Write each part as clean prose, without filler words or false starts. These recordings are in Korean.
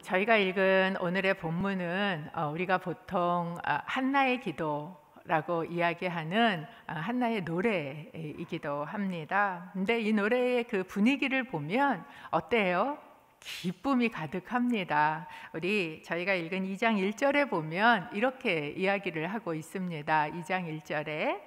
저희가 읽은 오늘의 본문은 우리가 보통 한나의 기도라고 이야기하는 한나의 노래이기도 합니다. 근데 이 노래의 그 분위기를 보면 어때요? 기쁨이 가득합니다. 저희가 읽은 2장 1절에 보면 이렇게 이야기를 하고 있습니다. 2장 1절에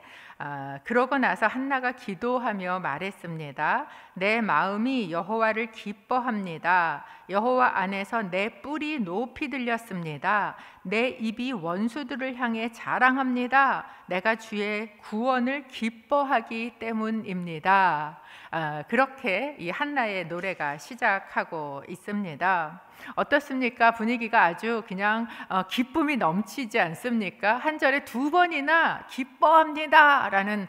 그러고 나서 한나가 기도하며 말했습니다. 내 마음이 여호와를 기뻐합니다. 여호와 안에서 내 뿔이 높이 들렸습니다. 내 입이 원수들을 향해 자랑합니다. 내가 주의 구원을 기뻐하기 때문입니다. 그렇게 이 한나의 노래가 시작하고 있습니다. 어떻습니까? 분위기가 아주 그냥 기쁨이 넘치지 않습니까? 한 절에 2번이나 기뻐합니다 라는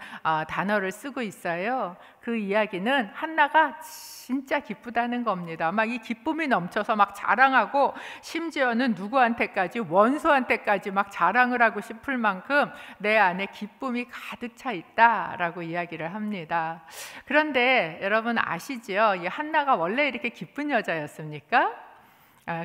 단어를 쓰고 있어요. 그 이야기는 한나가 진짜 기쁘다는 겁니다. 막 이 기쁨이 넘쳐서 막 자랑하고, 심지어는 누구한테까지, 원수한테까지 막 자랑을 하고 싶을 만큼 내 안에 기쁨이 가득 차 있다라고 이야기를 합니다. 그런데 여러분 아시죠? 이 한나가 원래 이렇게 기쁜 여자였습니까?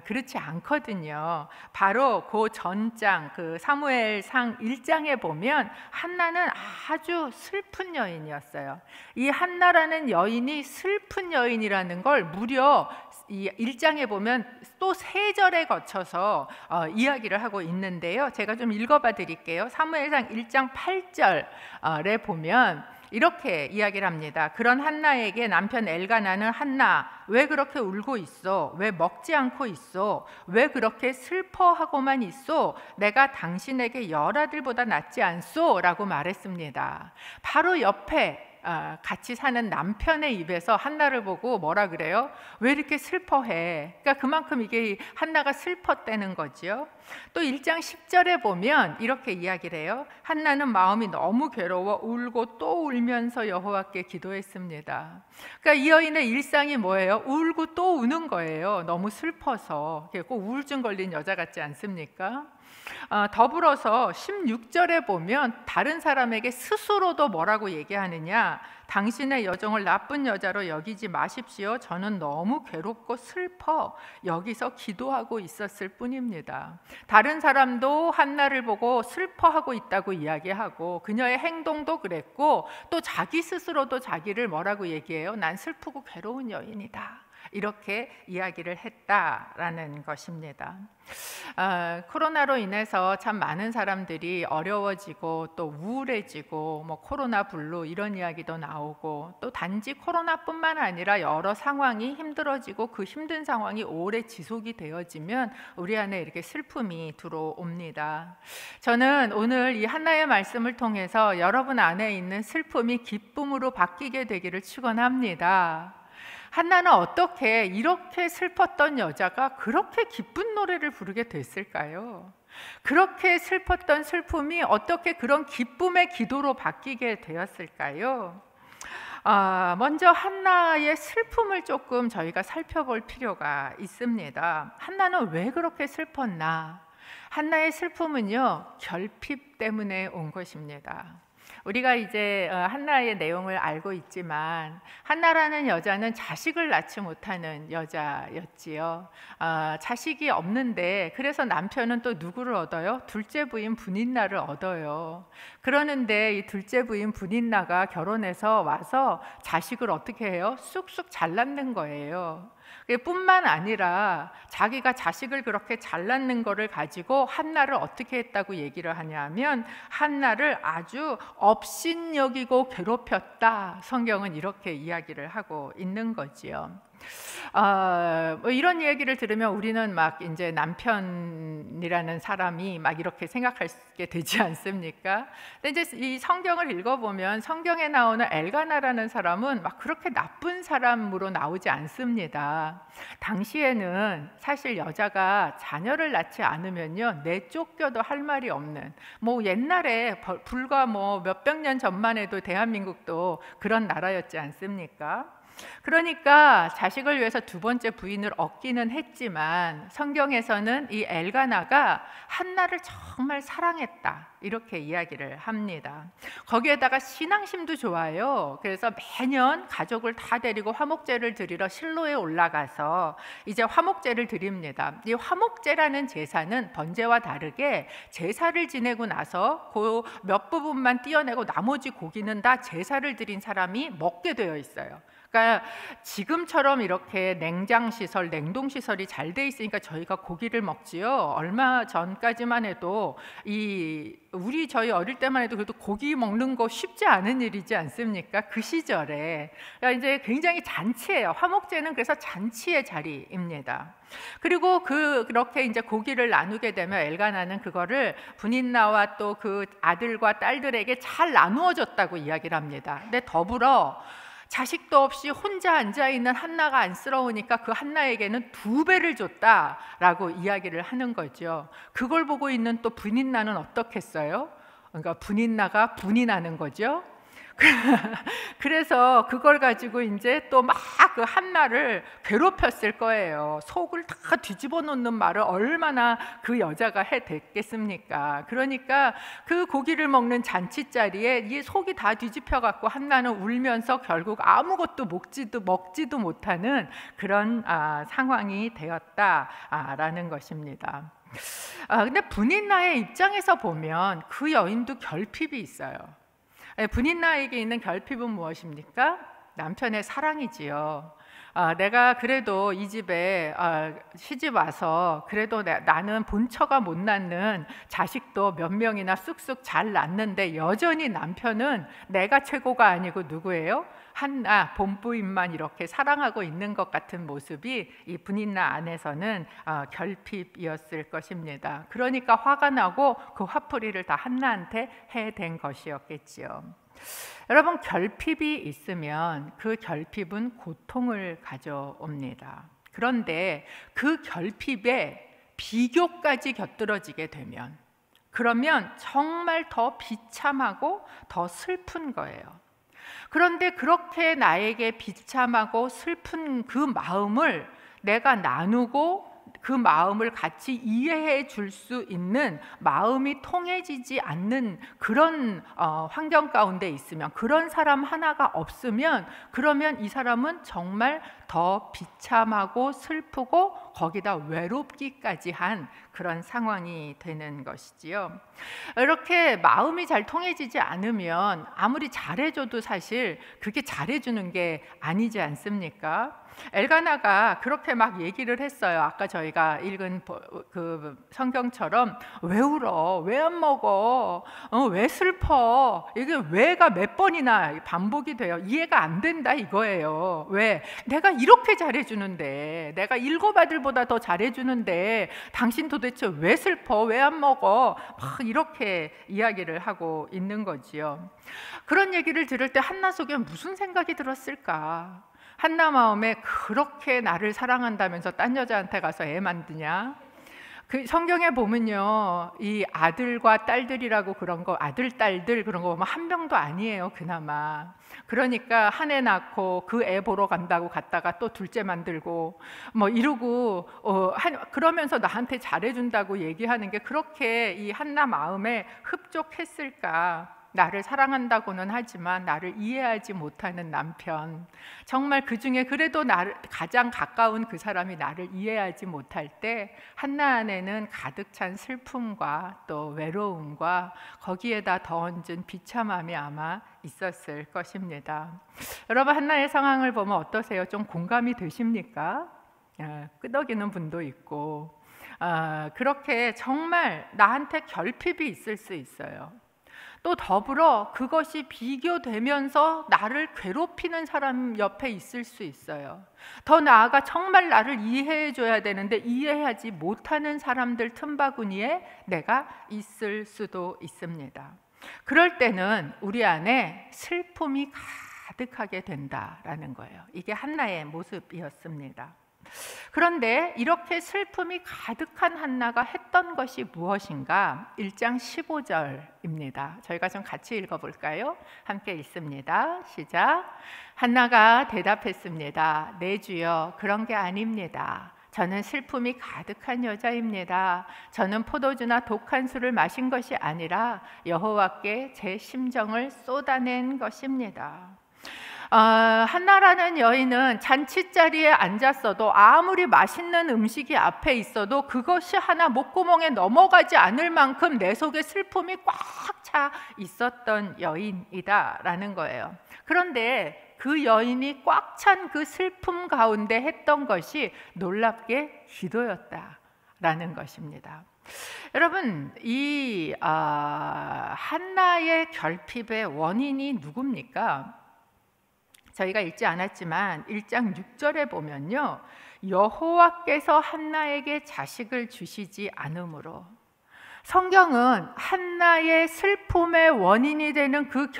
그렇지 않거든요. 바로 그 전장, 그 사무엘상 1장에 보면 한나는 아주 슬픈 여인이었어요. 이 한나라는 여인이 슬픈 여인이라는 걸 무려 이 1장에 보면 또 3절에 거쳐서 이야기를 하고 있는데요. 제가 좀 읽어봐 드릴게요. 사무엘상 1장 8절에 보면 이렇게 이야기를 합니다. 그런 한나에게 남편 엘가나는 한나, 왜 그렇게 울고 있어? 왜 먹지 않고 있어? 왜 그렇게 슬퍼하고만 있어? 내가 당신에게 10아들보다 낫지 않소? 라고 말했습니다. 바로 옆에 같이 사는 남편의 입에서 한나를 보고 뭐라 그래요? 왜 이렇게 슬퍼해? 그러니까 그만큼 이게 한나가 슬펐다는 거죠. 또 1장 10절에 보면 이렇게 이야기를 해요. 한나는 마음이 너무 괴로워 울고 또 울면서 여호와께 기도했습니다. 그러니까 이 여인의 일상이 뭐예요? 울고 또 우는 거예요. 너무 슬퍼서. 꼭 우울증 걸린 여자 같지 않습니까? 더불어서 16절에 보면 다른 사람에게 스스로도 뭐라고 얘기하느냐? 당신의 여종을 나쁜 여자로 여기지 마십시오. 저는 너무 괴롭고 슬퍼 여기서 기도하고 있었을 뿐입니다. 다른 사람도 한나를 보고 슬퍼하고 있다고 이야기하고, 그녀의 행동도 그랬고, 또 자기 스스로도 자기를 뭐라고 얘기해요? 난 슬프고 괴로운 여인이다. 이렇게 이야기를 했다라는 것입니다. 코로나로 인해서 참 많은 사람들이 어려워지고 또 우울해지고, 코로나 블루 이런 이야기도 나오고, 또 단지 코로나뿐만 아니라 여러 상황이 힘들어지고 그 힘든 상황이 오래 지속이 되어지면 우리 안에 이렇게 슬픔이 들어옵니다. 저는 오늘 이 한나의 말씀을 통해서 여러분 안에 있는 슬픔이 기쁨으로 바뀌게 되기를 축원합니다. 한나는 어떻게 이렇게 슬펐던 여자가 그렇게 기쁜 노래를 부르게 됐을까요? 그렇게 슬펐던 슬픔이 어떻게 그런 기쁨의 기도로 바뀌게 되었을까요? 먼저 한나의 슬픔을 조금 저희가 살펴볼 필요가 있습니다. 한나는 왜 그렇게 슬펐나? 한나의 슬픔은요, 결핍 때문에 온 것입니다. 우리가 이제 한나의 내용을 알고 있지만, 한나라는 여자는 자식을 낳지 못하는 여자였지요. 자식이 없는데, 그래서 남편은 또 누구를 얻어요? 둘째 부인 분인나를 얻어요. 그러는데 이 둘째 부인 분인나가 결혼해서 와서 자식을 어떻게 해요? 쑥쑥 잘 낳는 거예요. 뿐만 아니라 자기가 자식을 그렇게 잘 낳는 거를 가지고 한나를 어떻게 했다고 얘기를 하냐면, 한나를 아주 업신여기고 괴롭혔다. 성경은 이렇게 이야기를 하고 있는 거지요. 이런 얘기를 들으면 우리는 막 이제 남편이라는 사람이 막 이렇게 생각하게 되지 않습니까? 근데 이제 이 성경을 읽어보면 성경에 나오는 엘가나라는 사람은 막 그렇게 나쁜 사람으로 나오지 않습니다. 당시에는 사실 여자가 자녀를 낳지 않으면요, 내쫓겨도 할 말이 없는, 옛날에 불과 몇백 년 전만 해도 대한민국도 그런 나라였지 않습니까? 그러니까 자식을 위해서 두 번째 부인을 얻기는 했지만 성경에서는 이 엘가나가 한나를 정말 사랑했다 이렇게 이야기를 합니다. 거기에다가 신앙심도 좋아요. 그래서 매년 가족을 다 데리고 화목제를 드리러 실로에 올라가서 이제 화목제를 드립니다. 이 화목제라는 제사는 번제와 다르게 제사를 지내고 나서 그 몇 부분만 떼어내고 나머지 고기는 다 제사를 드린 사람이 먹게 되어 있어요. 그러니까 지금처럼 이렇게 냉장 시설, 냉동 시설이 잘 돼 있으니까 저희가 고기를 먹지요. 얼마 전까지만 해도 저희 어릴 때만 해도 그래도 고기 먹는 거 쉽지 않은 일이지 않습니까? 그 시절에. 그러니까 이제 굉장히 잔치예요. 화목제는 그래서 잔치의 자리입니다. 그리고 그렇게 이제 고기를 나누게 되면 엘가나는 그거를 분인나와 또 그 아들과 딸들에게 잘 나누어 줬다고 이야기를 합니다. 근데 더불어 자식도 없이 혼자 앉아있는 한나가 안쓰러우니까 그 한나에게는 2배를 줬다라고 이야기를 하는 거죠. 그걸 보고 있는 또 분인나는 어떻겠어요? 그러니까 분인나가 분이 나는 거죠. 그래서 그걸 가지고 이제 또 막 그 한나를 괴롭혔을 거예요. 속을 다 뒤집어 놓는 말을 얼마나 그 여자가 해댔겠습니까? 그러니까 그 고기를 먹는 잔치 자리에 이 속이 다 뒤집혀 갖고 한나는 울면서 결국 아무것도 먹지도 못하는 그런 상황이 되었다라는 것입니다. 근데 분인나의 입장에서 보면 그 여인도 결핍이 있어요. 분인나에게 있는 결핍은 무엇입니까? 남편의 사랑이지요. 내가 그래도 이 집에 시집 와서 그래도 나는 본처가 못 낳는 자식도 몇 명이나 쑥쑥 잘 낳는데 여전히 남편은 내가 최고가 아니고 누구예요? 한나 본부인만 이렇게 사랑하고 있는 것 같은 모습이 이 분인나 안에서는 결핍이었을 것입니다. 그러니까 화가 나고 그 화풀이를 다 한나한테 해댄 것이었겠지요. 여러분, 결핍이 있으면 그 결핍은 고통을 가져옵니다. 그런데 그 결핍에 비교까지 곁들여지게 되면 그러면 정말 더 비참하고 더 슬픈 거예요. 그런데 그렇게 나에게 비참하고 슬픈 그 마음을 내가 나누고 그 마음을 같이 이해해 줄 수 있는 마음이 통해지지 않는 그런 환경 가운데 있으면, 그런 사람 하나가 없으면, 그러면 이 사람은 정말 더 비참하고 슬프고 거기다 외롭기까지 한 그런 상황이 되는 것이지요. 이렇게 마음이 잘 통해지지 않으면 아무리 잘해줘도 사실 그게 잘해주는 게 아니지 않습니까? 엘가나가 그렇게 막 얘기를 했어요. 아까 저희가 읽은 그 성경처럼 왜 울어? 왜 안 먹어? 왜 슬퍼? 이게 왜가 몇 번이나 반복이 돼요. 이해가 안 된다 이거예요. 왜? 내가 이렇게 잘해주는데, 내가 7 아들보다 더 잘해주는데 당신 도대체 왜 슬퍼? 왜 안 먹어? 막 이렇게 이야기를 하고 있는 거지요. 그런 얘기를 들을 때 한나 속에 무슨 생각이 들었을까? 한나 마음에 그렇게 나를 사랑한다면서 딴 여자한테 가서 애 만드냐? 그 성경에 보면요, 이 아들과 딸들이라고 그런 거, 아들 딸들 그런 거 보면 한 명도 아니에요, 그나마. 그러니까 한 애 낳고 그 애 보러 간다고 갔다가 또 둘째 만들고 뭐 이러고 그러면서 나한테 잘해준다고 얘기하는 게 그렇게 이 한나 마음에 흡족했을까? 나를 사랑한다고는 하지만 나를 이해하지 못하는 남편, 정말 그 중에 그래도 나를 가장 가까운 그 사람이 나를 이해하지 못할 때 한나 안에는 가득 찬 슬픔과 또 외로움과 거기에다 더 얹은 비참함이 아마 있었을 것입니다. 여러분, 한나의 상황을 보면 어떠세요? 좀 공감이 되십니까? 끄덕이는 분도 있고, 그렇게 정말 나한테 결핍이 있을 수 있어요. 또 더불어 그것이 비교되면서 나를 괴롭히는 사람 옆에 있을 수 있어요. 더 나아가 정말 나를 이해해 줘야 되는데 이해하지 못하는 사람들 틈바구니에 내가 있을 수도 있습니다. 그럴 때는 우리 안에 슬픔이 가득하게 된다라는 거예요. 이게 한나의 모습이었습니다. 그런데 이렇게 슬픔이 가득한 한나가 했던 것이 무엇인가? 1장 15절입니다. 저희가 좀 같이 읽어볼까요? 함께 읽습니다. 시작. 한나가 대답했습니다. 네 주여, 그런 게 아닙니다. 저는 슬픔이 가득한 여자입니다. 저는 포도주나 독한 술을 마신 것이 아니라 여호와께 제 심정을 쏟아낸 것입니다. 한나라는 여인은 잔치자리에 앉았어도 아무리 맛있는 음식이 앞에 있어도 그것이 하나 목구멍에 넘어가지 않을 만큼 내 속에 슬픔이 꽉 차 있었던 여인이다라는 거예요. 그런데 그 여인이 꽉 찬 그 슬픔 가운데 했던 것이 놀랍게 기도였다라는 것입니다. 여러분, 이 한나의 결핍의 원인이 누굽니까? 저희가 읽지 않았지만 1장 6절에 보면요, 여호와께서 한나에게 자식을 주시지 않으므로, 성경은 한나의 슬픔의 원인이 되는 그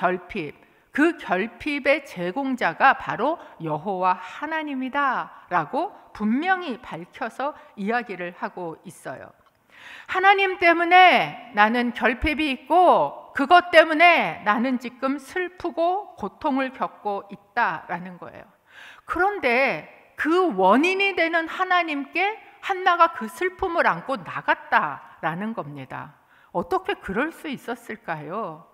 결핍의 제공자가 바로 여호와 하나님이다 라고 분명히 밝혀서 이야기를 하고 있어요. 하나님 때문에 나는 결핍이 있고 그것 때문에 나는 지금 슬프고 고통을 겪고 있다라는 거예요. 그런데 그 원인이 되는 하나님께 한나가 그 슬픔을 안고 나갔다라는 겁니다. 어떻게 그럴 수 있었을까요?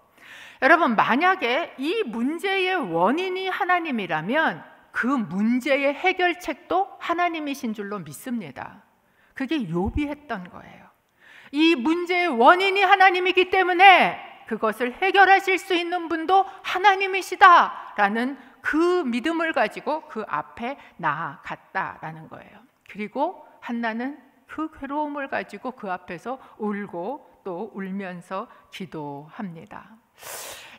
여러분, 만약에 이 문제의 원인이 하나님이라면 그 문제의 해결책도 하나님이신 줄로 믿습니다. 그게 욥이 했던 거예요. 이 문제의 원인이 하나님이기 때문에 그것을 해결하실 수 있는 분도 하나님이시다라는 그 믿음을 가지고 그 앞에 나아갔다라는 거예요. 그리고 한나는 그 괴로움을 가지고 그 앞에서 울고 또 울면서 기도합니다.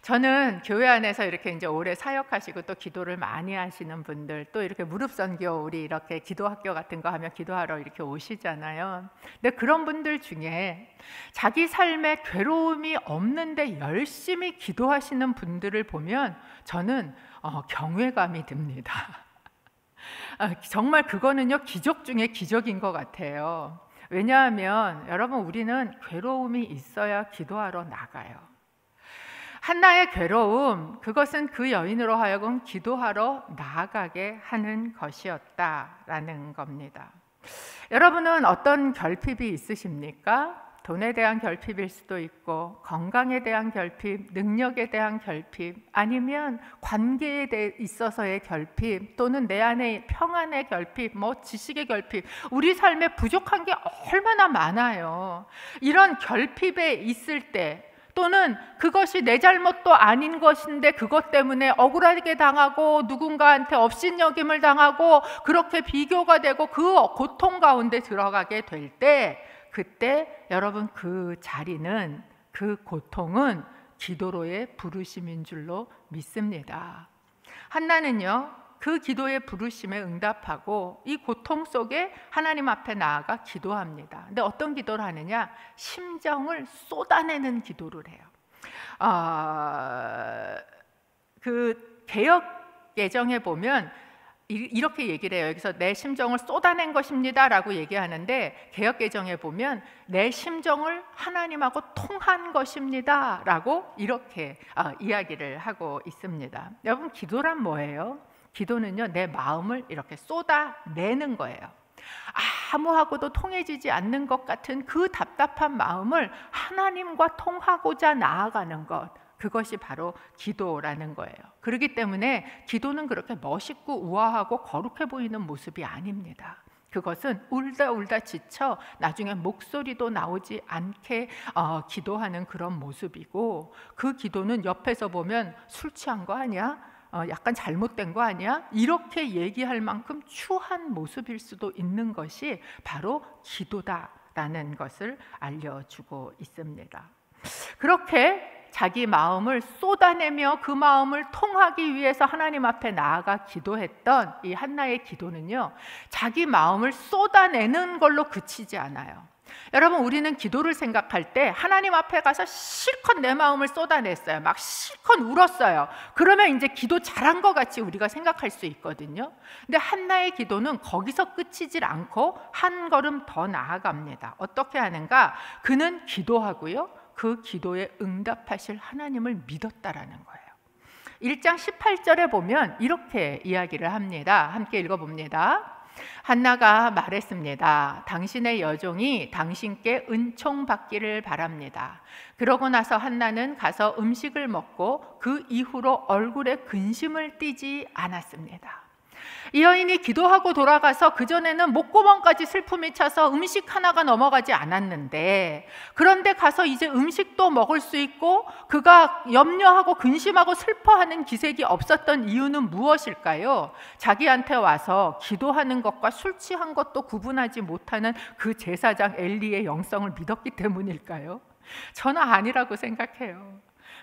저는 교회 안에서 이렇게 이제 오래 사역하시고 또 기도를 많이 하시는 분들, 또 이렇게 무릎 선교, 우리 이렇게 기도 학교 같은 거 하면 기도하러 이렇게 오시잖아요. 근데 그런 분들 중에 자기 삶에 괴로움이 없는데 열심히 기도하시는 분들을 보면 저는 경외감이 듭니다. 정말 그거는요, 기적 중에 기적인 것 같아요. 왜냐하면 여러분, 우리는 괴로움이 있어야 기도하러 나가요. 한나의 괴로움, 그것은 그 여인으로 하여금 기도하러 나아가게 하는 것이었다라는 겁니다. 여러분은 어떤 결핍이 있으십니까? 돈에 대한 결핍일 수도 있고, 건강에 대한 결핍, 능력에 대한 결핍, 아니면 관계에 있어서의 결핍, 또는 내 안의 평안의 결핍, 지식의 결핍, 우리 삶에 부족한 게 얼마나 많아요. 이런 결핍에 있을 때, 또는 그것이 내 잘못도 아닌 것인데 그것 때문에 억울하게 당하고 누군가한테 업신여김을 당하고 그렇게 비교가 되고 그 고통 가운데 들어가게 될 때, 그때 여러분, 그 자리는, 그 고통은 기도로의 부르심인 줄로 믿습니다. 한나는요, 그 기도의 부르심에 응답하고 이 고통 속에 하나님 앞에 나아가 기도합니다. 근데 어떤 기도를 하느냐? 심정을 쏟아내는 기도를 해요. 그 개역 개정에 보면 이렇게 얘기를 해요. 여기서 내 심정을 쏟아낸 것입니다 라고 얘기하는데, 개역 개정에 보면 내 심정을 하나님하고 통한 것입니다 라고 이렇게 이야기를 하고 있습니다. 여러분, 기도란 뭐예요? 기도는요, 내 마음을 이렇게 쏟아내는 거예요. 아무하고도 통해지지 않는 것 같은 그 답답한 마음을 하나님과 통하고자 나아가는 것, 그것이 바로 기도라는 거예요. 그렇기 때문에 기도는 그렇게 멋있고 우아하고 거룩해 보이는 모습이 아닙니다. 그것은 울다 지쳐 나중에 목소리도 나오지 않게 기도하는 그런 모습이고, 그 기도는 옆에서 보면 술 취한 거 아니야? 약간 잘못된 거 아니야? 이렇게 얘기할 만큼 추한 모습일 수도 있는 것이 바로 기도다라는 것을 알려주고 있습니다. 그렇게 자기 마음을 쏟아내며 그 마음을 통하기 위해서 하나님 앞에 나아가 기도했던 이 한나의 기도는요, 자기 마음을 쏟아내는 걸로 그치지 않아요. 여러분, 우리는 기도를 생각할 때 하나님 앞에 가서 실컷 내 마음을 쏟아냈어요. 막 실컷 울었어요. 그러면 이제 기도 잘한 것 같이 우리가 생각할 수 있거든요. 근데 한나의 기도는 거기서 끝이질 않고 한 걸음 더 나아갑니다. 어떻게 하는가? 그는 기도하고요, 그 기도에 응답하실 하나님을 믿었다라는 거예요. 1장 18절에 보면 이렇게 이야기를 합니다. 함께 읽어봅니다. 한나가 말했습니다. 당신의 여종이 당신께 은총 받기를 바랍니다. 그러고 나서 한나는 가서 음식을 먹고 그 이후로 얼굴에 근심을 띠지 않았습니다. 이 여인이 기도하고 돌아가서 그전에는 목구멍까지 슬픔이 차서 음식 하나가 넘어가지 않았는데, 그런데 가서 이제 음식도 먹을 수 있고 그가 염려하고 근심하고 슬퍼하는 기색이 없었던 이유는 무엇일까요? 자기한테 와서 기도하는 것과 술 취한 것도 구분하지 못하는 그 제사장 엘리의 영성을 믿었기 때문일까요? 저는 아니라고 생각해요.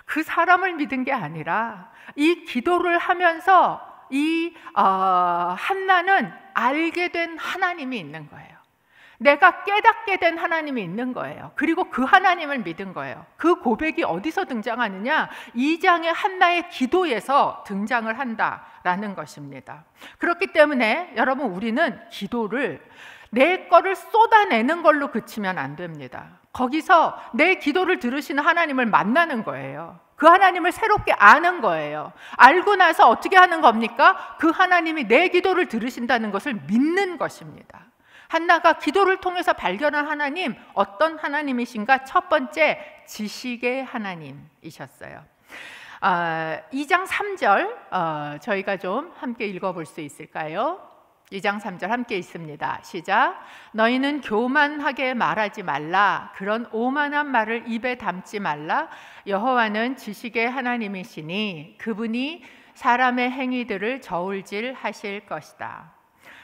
그 사람을 믿은 게 아니라 이 기도를 하면서 이 한나는 알게 된 하나님이 있는 거예요. 내가 깨닫게 된 하나님이 있는 거예요. 그리고 그 하나님을 믿은 거예요. 그 고백이 어디서 등장하느냐? 2장의 한나의 기도에서 등장을 한다라는 것입니다. 그렇기 때문에 여러분, 우리는 기도를 내 거를 쏟아내는 걸로 그치면 안 됩니다. 거기서 내 기도를 들으시는 하나님을 만나는 거예요. 그 하나님을 새롭게 아는 거예요. 알고 나서 어떻게 하는 겁니까? 그 하나님이 내 기도를 들으신다는 것을 믿는 것입니다. 한나가 기도를 통해서 발견한 하나님, 어떤 하나님이신가? 첫 번째, 지식의 하나님이셨어요. 2장 3절 저희가 좀 함께 읽어볼 수 있을까요? 2장 3절 함께 있습니다. 시작. 너희는 교만하게 말하지 말라. 그런 오만한 말을 입에 담지 말라. 여호와는 지식의 하나님이시니 그분이 사람의 행위들을 저울질하실 것이다.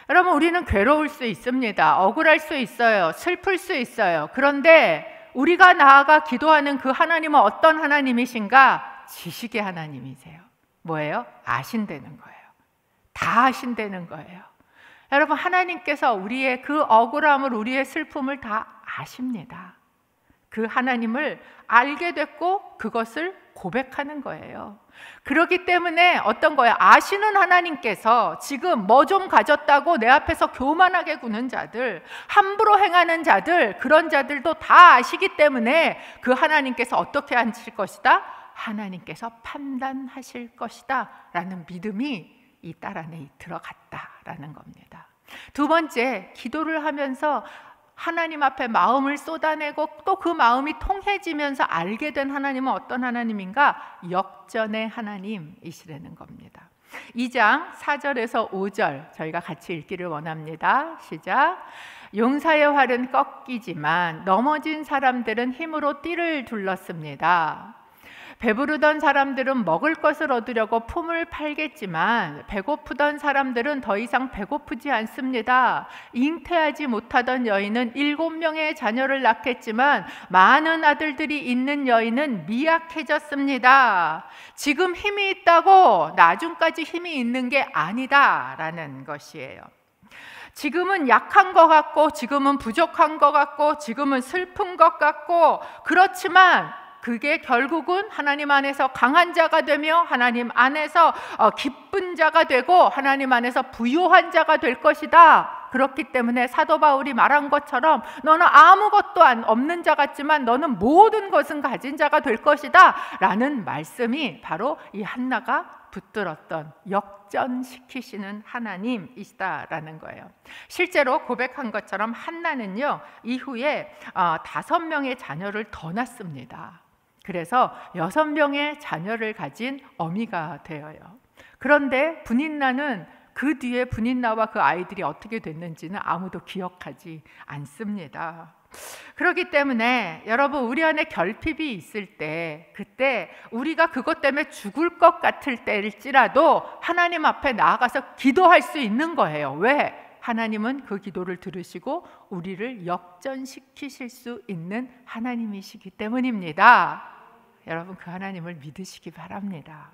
여러분, 우리는 괴로울 수 있습니다. 억울할 수 있어요. 슬플 수 있어요. 그런데 우리가 나아가 기도하는 그 하나님은 어떤 하나님이신가? 지식의 하나님이세요. 뭐예요? 아신다는 거예요. 다 아신다는 거예요. 여러분, 하나님께서 우리의 그 억울함을, 우리의 슬픔을 다 아십니다. 그 하나님을 알게 됐고 그것을 고백하는 거예요. 그렇기 때문에 어떤 거예요? 아시는 하나님께서 지금 뭐 좀 가졌다고 내 앞에서 교만하게 구는 자들, 함부로 행하는 자들, 그런 자들도 다 아시기 때문에 그 하나님께서 어떻게 하실 것이다? 하나님께서 판단하실 것이다 라는 믿음이 이 딸 안에 들어갔다라는 겁니다. 두 번째, 기도를 하면서 하나님 앞에 마음을 쏟아내고 또 그 마음이 통해지면서 알게 된 하나님은 어떤 하나님인가? 역전의 하나님이시라는 겁니다. 2장 4절에서 5절 저희가 같이 읽기를 원합니다. 시작. 용사의 활은 꺾이지만 넘어진 사람들은 힘으로 띠를 둘렀습니다. 배부르던 사람들은 먹을 것을 얻으려고 품을 팔겠지만 배고프던 사람들은 더 이상 배고프지 않습니다. 잉태하지 못하던 여인은 7명의 자녀를 낳겠지만 많은 아들들이 있는 여인은 미약해졌습니다. 지금 힘이 있다고 나중까지 힘이 있는 게 아니다라는 것이에요. 지금은 약한 것 같고, 지금은 부족한 것 같고, 지금은 슬픈 것 같고, 그렇지만 그게 결국은 하나님 안에서 강한 자가 되며 하나님 안에서 기쁜 자가 되고 하나님 안에서 부요한 자가 될 것이다. 그렇기 때문에 사도 바울이 말한 것처럼 너는 아무것도 없는 자 같지만 너는 모든 것은 가진 자가 될 것이다 라는 말씀이 바로 이 한나가 붙들었던 역전시키시는 하나님이시다라는 거예요. 실제로 고백한 것처럼 한나는요, 이후에 5명의 자녀를 더 낳습니다. 그래서 6명의 자녀를 가진 어미가 되어요. 그런데 분인나는 그 뒤에 분인나와 그 아이들이 어떻게 됐는지는 아무도 기억하지 않습니다. 그렇기 때문에 여러분, 우리 안에 결핍이 있을 때, 그때 우리가 그것 때문에 죽을 것 같을 때일지라도 하나님 앞에 나아가서 기도할 수 있는 거예요. 왜? 하나님은 그 기도를 들으시고 우리를 역전시키실 수 있는 하나님이시기 때문입니다. 여러분, 그 하나님을 믿으시기 바랍니다.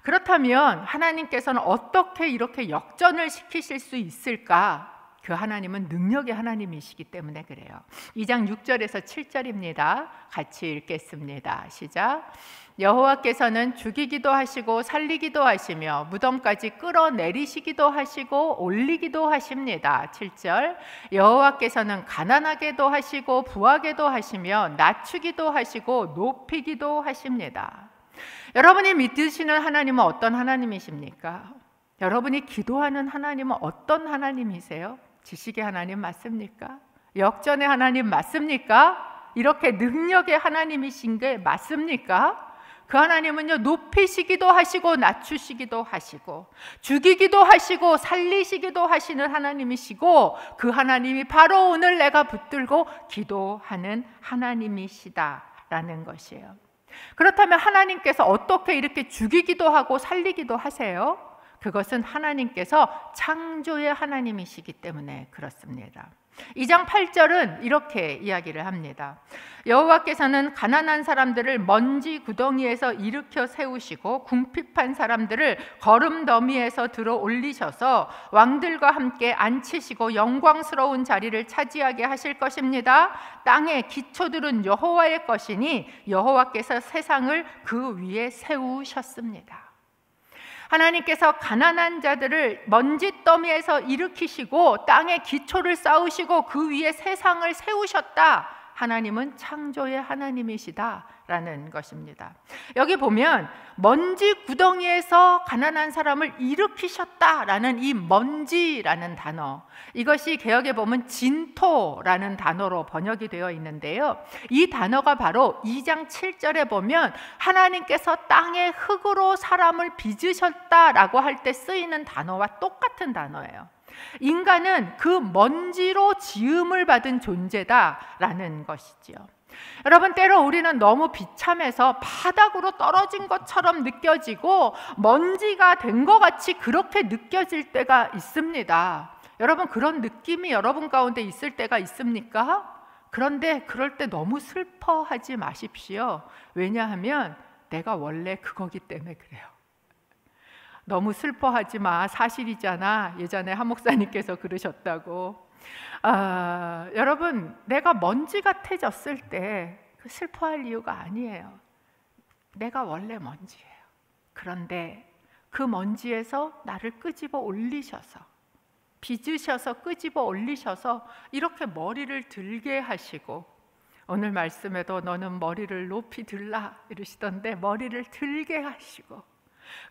그렇다면 하나님께서는 어떻게 이렇게 역전을 시키실 수 있을까? 그 하나님은 능력의 하나님이시기 때문에 그래요. 2장 6절에서 7절입니다. 같이 읽겠습니다. 시작. 여호와께서는 죽이기도 하시고 살리기도 하시며 무덤까지 끌어내리시기도 하시고 올리기도 하십니다. 7절. 여호와께서는 가난하게도 하시고 부하게도 하시며 낮추기도 하시고 높이기도 하십니다. 여러분이 믿으시는 하나님은 어떤 하나님이십니까? 여러분이 기도하는 하나님은 어떤 하나님이세요? 지식의 하나님 맞습니까? 역전의 하나님 맞습니까? 이렇게 능력의 하나님이신 게 맞습니까? 그 하나님은요, 높이시기도 하시고 낮추시기도 하시고 죽이기도 하시고 살리시기도 하시는 하나님이시고, 그 하나님이 바로 오늘 내가 붙들고 기도하는 하나님이시다라는 것이에요. 그렇다면 하나님께서 어떻게 이렇게 죽이기도 하고 살리기도 하세요? 그것은 하나님께서 창조의 하나님이시기 때문에 그렇습니다. 2장 8절은 이렇게 이야기를 합니다. 여호와께서는 가난한 사람들을 먼지 구덩이에서 일으켜 세우시고 궁핍한 사람들을 거름 더미에서 들어 올리셔서 왕들과 함께 앉히시고 영광스러운 자리를 차지하게 하실 것입니다. 땅의 기초들은 여호와의 것이니 여호와께서 세상을 그 위에 세우셨습니다. 하나님께서 가난한 자들을 먼지더미에서 일으키시고 땅의 기초를 쌓으시고 그 위에 세상을 세우셨다. 하나님은 창조의 하나님이시다라는 것입니다. 여기 보면 먼지 구덩이에서 가난한 사람을 일으키셨다라는 이 먼지라는 단어, 이것이 개역에 보면 진토라는 단어로 번역이 되어 있는데요, 이 단어가 바로 2장 7절에 보면 하나님께서 땅의 흙으로 사람을 빚으셨다라고 할 때 쓰이는 단어와 똑같은 단어예요. 인간은 그 먼지로 지음을 받은 존재다라는 것이지요. 여러분, 때로 우리는 너무 비참해서 바닥으로 떨어진 것처럼 느껴지고 먼지가 된 것 같이 그렇게 느껴질 때가 있습니다. 여러분, 그런 느낌이 여러분 가운데 있을 때가 있습니까? 그런데 그럴 때 너무 슬퍼하지 마십시오. 왜냐하면 내가 원래 그거기 때문에 그래요. 너무 슬퍼하지 마, 사실이잖아. 예전에 한 목사님께서 그러셨다고. 여러분, 내가 먼지 같아졌을 때 그 슬퍼할 이유가 아니에요. 내가 원래 먼지예요. 그런데 그 먼지에서 나를 끄집어 올리셔서, 빚으셔서 끄집어 올리셔서 이렇게 머리를 들게 하시고, 오늘 말씀에도 너는 머리를 높이 들라 이러시던데 머리를 들게 하시고,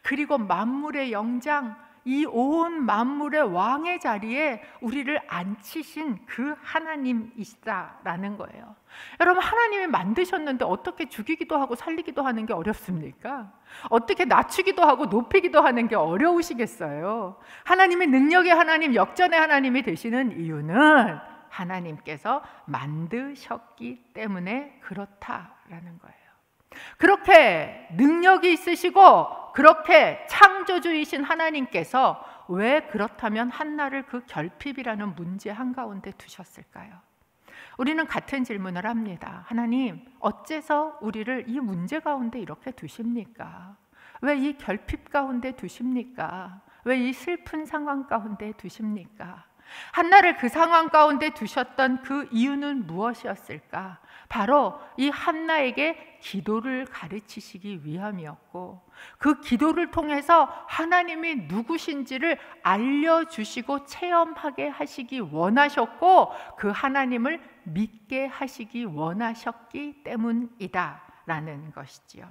그리고 만물의 영장, 이 온 만물의 왕의 자리에 우리를 앉히신 그 하나님이시다라는 거예요. 여러분, 하나님이 만드셨는데 어떻게 죽이기도 하고 살리기도 하는 게 어렵습니까? 어떻게 낮추기도 하고 높이기도 하는 게 어려우시겠어요? 하나님의 능력의 하나님, 역전의 하나님이 되시는 이유는 하나님께서 만드셨기 때문에 그렇다라는 거예요. 그렇게 능력이 있으시고 그렇게 창조주이신 하나님께서 왜 그렇다면 한나를 그 결핍이라는 문제 한가운데 두셨을까요? 우리는 같은 질문을 합니다. 하나님, 어째서 우리를 이 문제 가운데 이렇게 두십니까? 왜 이 결핍 가운데 두십니까? 왜 이 슬픈 상황 가운데 두십니까? 한나를 그 상황 가운데 두셨던 그 이유는 무엇이었을까? 바로 이 한나에게 기도를 가르치시기 위함이었고, 그 기도를 통해서 하나님이 누구신지를 알려주시고 체험하게 하시기 원하셨고, 그 하나님을 믿게 하시기 원하셨기 때문이다라는 것이지요.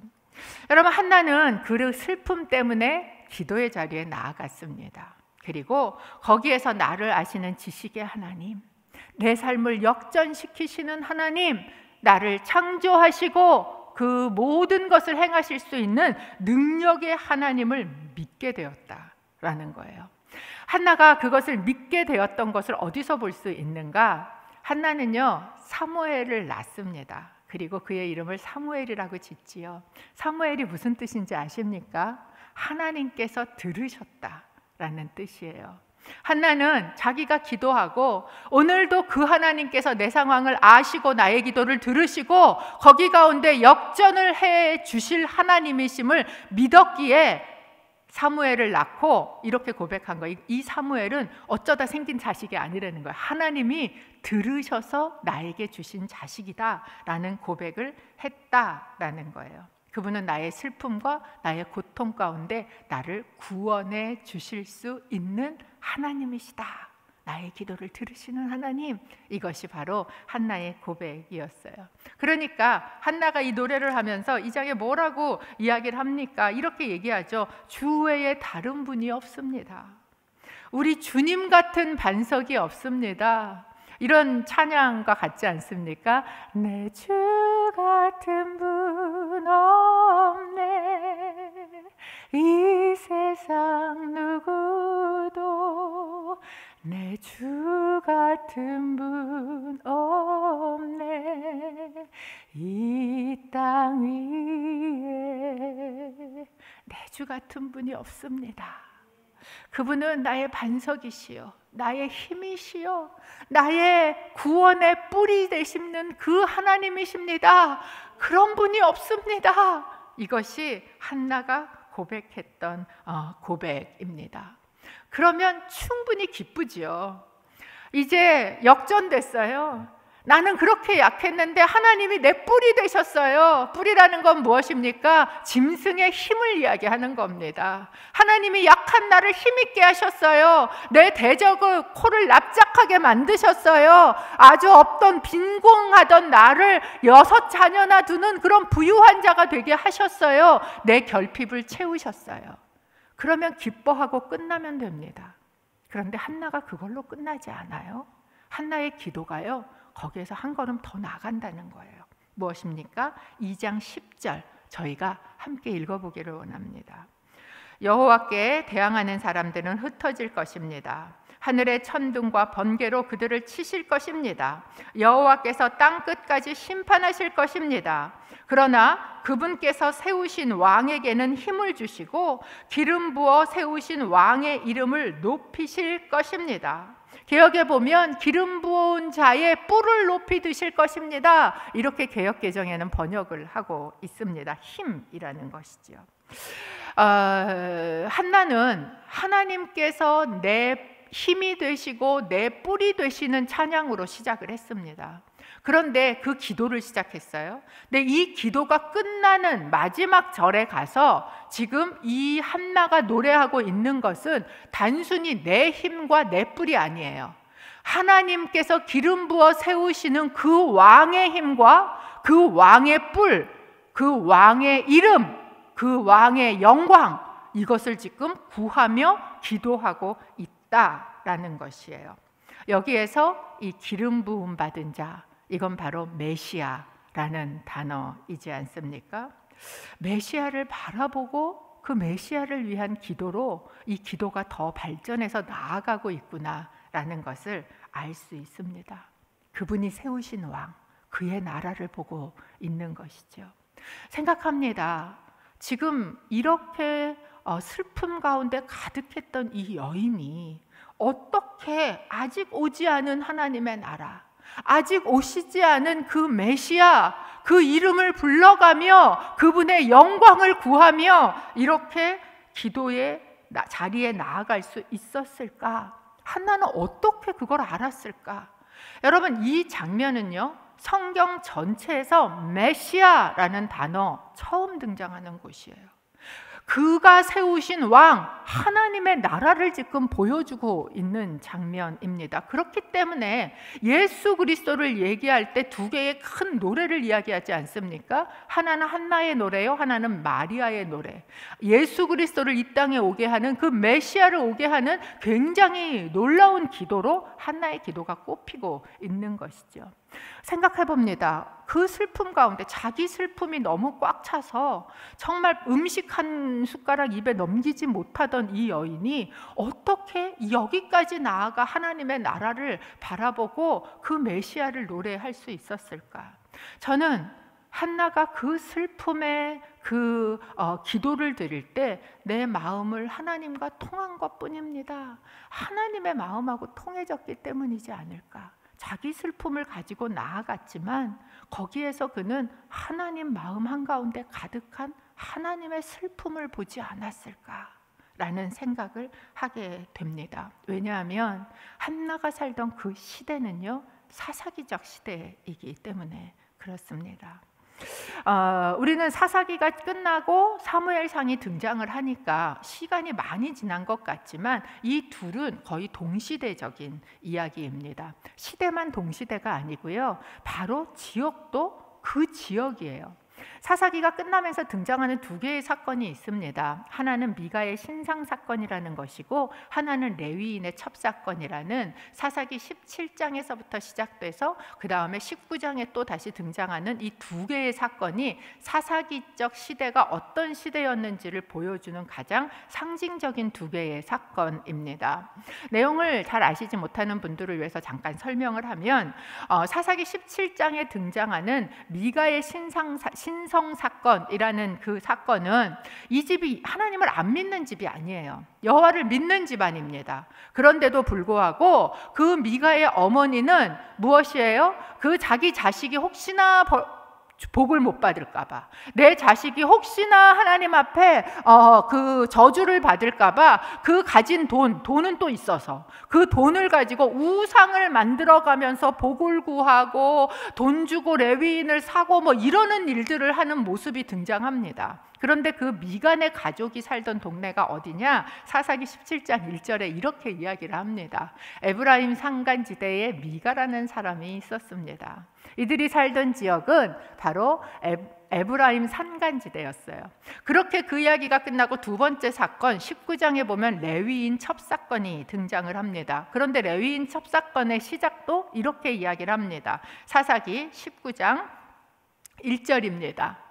여러분, 한나는 그 슬픔 때문에 기도의 자리에 나아갔습니다. 그리고 거기에서 나를 아시는 지식의 하나님, 내 삶을 역전시키시는 하나님, 나를 창조하시고 그 모든 것을 행하실 수 있는 능력의 하나님을 믿게 되었다라는 거예요. 한나가 그것을 믿게 되었던 것을 어디서 볼 수 있는가? 한나는요, 사무엘을 낳습니다. 그리고 그의 이름을 사무엘이라고 짓지요. 사무엘이 무슨 뜻인지 아십니까? 하나님께서 들으셨다라는 뜻이에요. 한나는 자기가 기도하고 오늘도 그 하나님께서 내 상황을 아시고 나의 기도를 들으시고 거기 가운데 역전을 해 주실 하나님이심을 믿었기에 사무엘을 낳고 이렇게 고백한 거예요. 이 사무엘은 어쩌다 생긴 자식이 아니라는 거예요. 하나님이 들으셔서 나에게 주신 자식이다 라는 고백을 했다라는 거예요. 그분은 나의 슬픔과 나의 고통 가운데 나를 구원해 주실 수 있는 하나님이시다. 나의 기도를 들으시는 하나님, 이것이 바로 한나의 고백이었어요. 그러니까 한나가 이 노래를 하면서 이 장에 뭐라고 이야기를 합니까? 이렇게 얘기하죠. 주 외에 다른 분이 없습니다. 우리 주님 같은 반석이 없습니다. 이런 찬양과 같지 않습니까? 내 주 같은 분 없네, 이 세상 누구도 내 주 같은 분 없네, 이 땅 위에 내 주 같은 분이 없습니다. 그분은 나의 반석이시요, 나의 힘이시요, 나의 구원의 뿌리 되시는 그 하나님이십니다. 그런 분이 없습니다. 이것이 한나가 고백했던 고백입니다. 그러면 충분히 기쁘지요. 이제 역전됐어요. 나는 그렇게 약했는데 하나님이 내 뿔이 되셨어요. 뿔이라는 건 무엇입니까? 짐승의 힘을 이야기하는 겁니다. 하나님이 약한 나를 힘있게 하셨어요. 내 대적의 코를 납작하게 만드셨어요. 아주 없던 빈공하던 나를 6 자녀나 두는 그런 부유한 자가 되게 하셨어요. 내 결핍을 채우셨어요. 그러면 기뻐하고 끝나면 됩니다. 그런데 한나가 그걸로 끝나지 않아요. 한나의 기도가요, 거기에서 한 걸음 더 나간다는 거예요. 무엇입니까? 2장 10절 저희가 함께 읽어보기를 원합니다. 여호와께 대항하는 사람들은 흩어질 것입니다. 하늘의 천둥과 번개로 그들을 치실 것입니다. 여호와께서 땅 끝까지 심판하실 것입니다. 그러나 그분께서 세우신 왕에게는 힘을 주시고 기름 부어 세우신 왕의 이름을 높이실 것입니다. 개역에 보면 기름 부어온 자의 뿔을 높이 드실 것입니다. 이렇게 개역 개정에는 번역을 하고 있습니다. 힘이라는 것이죠. 한나는 하나님께서 내 힘이 되시고 내 뿔이 되시는 찬양으로 시작을 했습니다. 그런데 그 기도를 시작했어요. 근데 이 기도가 끝나는 마지막 절에 가서 지금 이 한나가 노래하고 있는 것은 단순히 내 힘과 내 뿔이 아니에요. 하나님께서 기름 부어 세우시는 그 왕의 힘과 그 왕의 뿔, 그 왕의 이름, 그 왕의 영광, 이것을 지금 구하며 기도하고 있다라는 것이에요. 여기에서 이 기름 부음 받은 자, 이건 바로 메시아라는 단어이지 않습니까? 메시아를 바라보고 그 메시아를 위한 기도로 이 기도가 더 발전해서 나아가고 있구나라는 것을 알 수 있습니다. 그분이 세우신 왕, 그의 나라를 보고 있는 것이죠. 생각합니다. 지금 이렇게 슬픔 가운데 가득했던 이 여인이 어떻게 아직 오지 않은 하나님의 나라, 아직 오시지 않은 그 메시아, 그 이름을 불러가며 그분의 영광을 구하며 이렇게 기도의 자리에 나아갈 수 있었을까? 한나는 어떻게 그걸 알았을까? 여러분, 이 장면은요, 성경 전체에서 메시아라는 단어 처음 등장하는 곳이에요. 그가 세우신 왕, 하나님의 나라를 지금 보여주고 있는 장면입니다. 그렇기 때문에 예수 그리스도를 얘기할 때 2개의 큰 노래를 이야기하지 않습니까? 하나는 한나의 노래요, 하나는 마리아의 노래. 예수 그리스도를 이 땅에 오게 하는, 그 메시아를 오게 하는 굉장히 놀라운 기도로 한나의 기도가 꼽히고 있는 것이죠. 생각해 봅니다. 그 슬픔 가운데 자기 슬픔이 너무 꽉 차서 정말 음식 한 숟가락 입에 넘기지 못하던 이 여인이 어떻게 여기까지 나아가 하나님의 나라를 바라보고 그 메시아를 노래할 수 있었을까? 저는 한나가 그 슬픔의 그 기도를 드릴 때 내 마음을 하나님과 통한 것뿐입니다. 하나님의 마음하고 통해졌기 때문이지 않을까? 자기 슬픔을 가지고 나아갔지만 거기에서 그는 하나님 마음 한가운데 가득한 하나님의 슬픔을 보지 않았을까? 라는 생각을 하게 됩니다. 왜냐하면 한나가 살던 그 시대는요, 사사기적 시대이기 때문에 그렇습니다. 우리는 사사기가 끝나고 사무엘상이 등장을 하니까 시간이 많이 지난 것 같지만 이 둘은 거의 동시대적인 이야기입니다. 시대만 동시대가 아니고요, 바로 지역도 그 지역이에요. 사사기가 끝나면서 등장하는 두 개의 사건이 있습니다. 하나는 미가의 신상 사건이라는 것이고, 하나는 레위인의 첩사건이라는 사사기 17장에서부터 시작돼서 그 다음에 19장에 또 다시 등장하는 이 두 개의 사건이 사사기적 시대가 어떤 시대였는지를 보여주는 가장 상징적인 두 개의 사건입니다. 내용을 잘 아시지 못하는 분들을 위해서 잠깐 설명을 하면, 사사기 17장에 등장하는 미가의 신성 사건이라는 그 사건은 이 집이 하나님을 안 믿는 집이 아니에요. 여호와를 믿는 집안입니다. 그런데도 불구하고 그 미가의 어머니는 무엇이에요? 그 자기 자식이 혹시나 복을 못 받을까봐, 내 자식이 혹시나 하나님 앞에 그 저주를 받을까봐 그 가진 돈은 또 있어서 그 돈을 가지고 우상을 만들어가면서 복을 구하고 돈 주고 레위인을 사고 뭐 이러는 일들을 하는 모습이 등장합니다. 그런데 그 미간의 가족이 살던 동네가 어디냐? 사사기 17장 1절에 이렇게 이야기를 합니다. 에브라임 산간지대에 미가라는 사람이 있었습니다. 이들이 살던 지역은 바로 에브라임 산간지대였어요. 그렇게 그 이야기가 끝나고 두 번째 사건 19장에 보면 레위인 첩사건이 등장을 합니다. 그런데 레위인 첩사건의 시작도 이렇게 이야기를 합니다. 사사기 19장 1절입니다.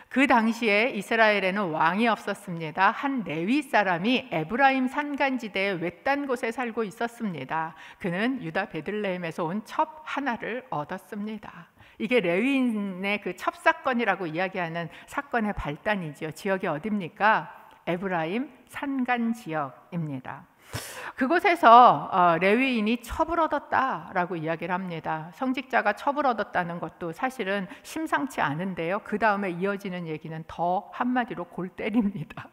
그 당시에 이스라엘에는 왕이 없었습니다. 한 레위 사람이 에브라임 산간지대의 외딴 곳에 살고 있었습니다. 그는 유다 베들레헴에서 온 첩 하나를 얻었습니다. 이게 레위인의 그 첩사건이라고 이야기하는 사건의 발단이죠. 지역이 어디입니까? 에브라임 산간 지역입니다. 그곳에서 레위인이 첩을 얻었다라고 이야기를 합니다. 성직자가 첩을 얻었다는 것도 사실은 심상치 않은데요, 그 다음에 이어지는 얘기는 더 한마디로 골 때립니다.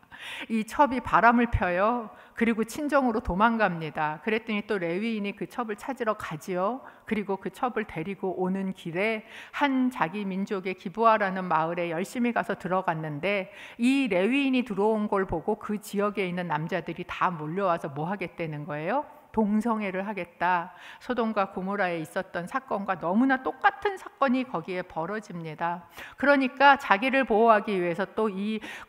이 첩이 바람을 펴요. 그리고 친정으로 도망갑니다. 그랬더니 또 레위인이 그 첩을 찾으러 가지요. 그리고 그 첩을 데리고 오는 길에 한 자기 민족의 기브아라는 마을에 열심히 가서 들어갔는데, 이 레위인이 들어온 걸 보고 그 지역에 있는 남자들이 다 몰려와서 뭐 하겠다는 거예요? 동성애를 하겠다. 소돔과 고모라에 있었던 사건과 너무나 똑같은 사건이 거기에 벌어집니다. 그러니까 자기를 보호하기 위해서 또